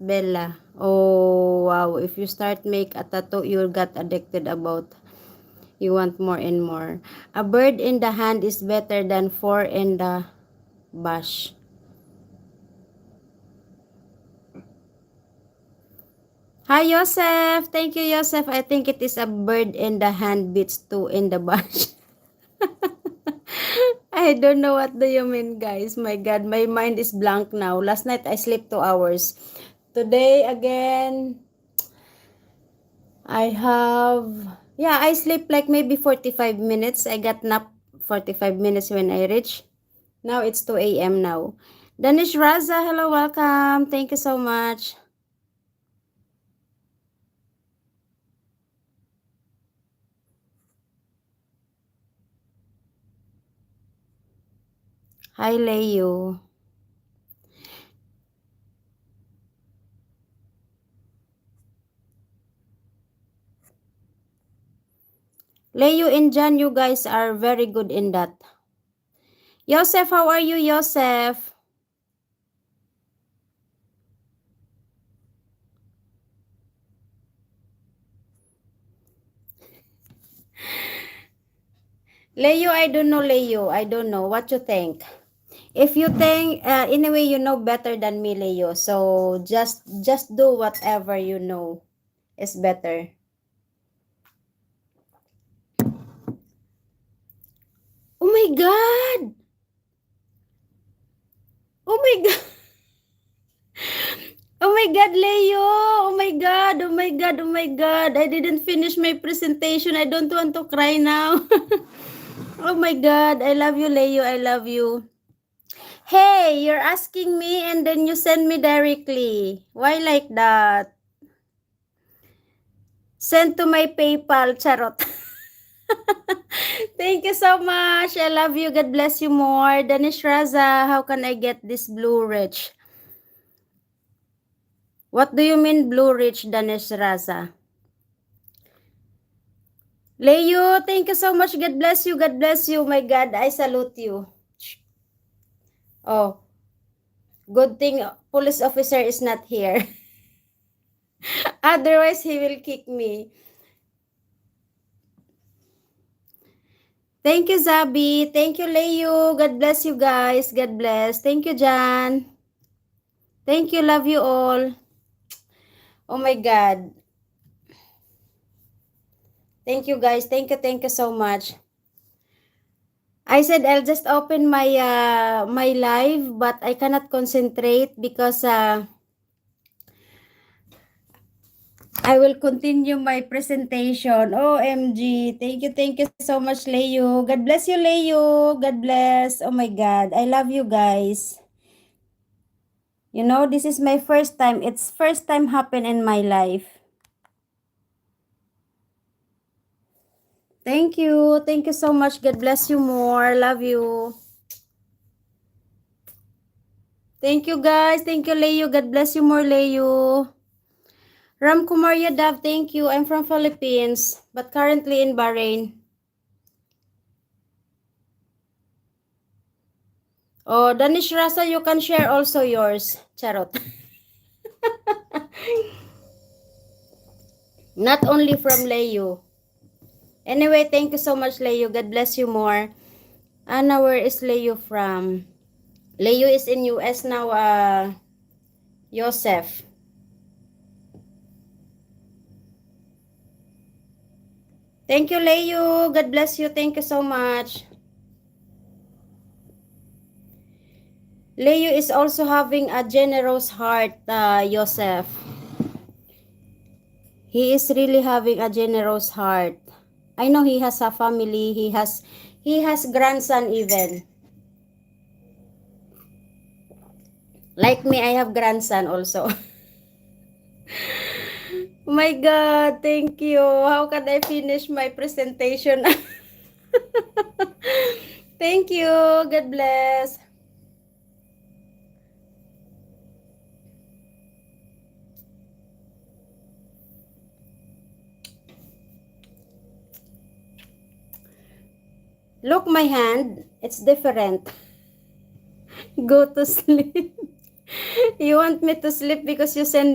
Bella. Oh, wow. If you start make a tattoo, you'll get addicted about. You want more and more. A bird in the hand is better than four in the bush. Hi, Yosef. Thank you, Yosef. I think it is a bird in the hand beats two in the bush. I don't know what do you mean, guys. My God, my mind is blank now. Last night, I slept 2 hours. Today, again, I have... Yeah, I sleep like maybe 45 minutes. I got nap 45 minutes when I reach. Now, it's 2 a.m. now. Danish Raza, hello, welcome. Thank you so much. Hi, Leo. Leo and Jan, you guys are very good in that. Yosef, how are you, Yosef? Leo, I don't know, Leo. I don't know. What you think? If you think, anyway, you know better than me, Leo. So, just do whatever you know is better. Oh my God! Oh my God! Oh my God, Leo! Oh my God! Oh my God! Oh my God! I didn't finish my presentation. I don't want to cry now. Oh my God! I love you, Leo. I love you. Hey, you're asking me and then you send me directly. Why like that? Send to my PayPal, charot. Thank you so much. I love you. God bless you more. Danish Raza, how can I get this blue rich? What do you mean blue rich, Danish Raza? Leo, thank you so much. God bless you. God bless you. My God, I salute you. Oh, good thing police officer is not here. Otherwise, he will kick me. Thank you, Zabi. Thank you, Leo. God bless you guys. God bless. Thank you, Jan. Thank you. Love you all. Oh my God. Thank you, guys. Thank you. Thank you so much. I said I'll just open my live, but I cannot concentrate because I will continue my presentation. OMG. Thank you so much, Leo. God bless you, Leo. God bless. Oh my God. I love you guys. You know, this is my first time. It's first time happen in my life. Thank you. Thank you so much. God bless you more. Love you. Thank you, guys. Thank you, Leo. God bless you more, Leo. Ram Kumar Yadav, thank you. I'm from Philippines, but currently in Bahrain. Oh, Danish Rasa, you can share also yours. Charot. Not only from Leo. Anyway, thank you so much, Leo. God bless you more. Anna, where is Leo from? Leo is in US now, Joseph. Thank you, Leo. God bless you. Thank you so much. Leo is also having a generous heart, Joseph. He is really having a generous heart. I know he has a family. He has grandson even. Like me, I have grandson also. Oh my God, thank you. How can I finish my presentation? Thank you. God bless. Look my hand. It's different. Go to sleep. You want me to sleep because you send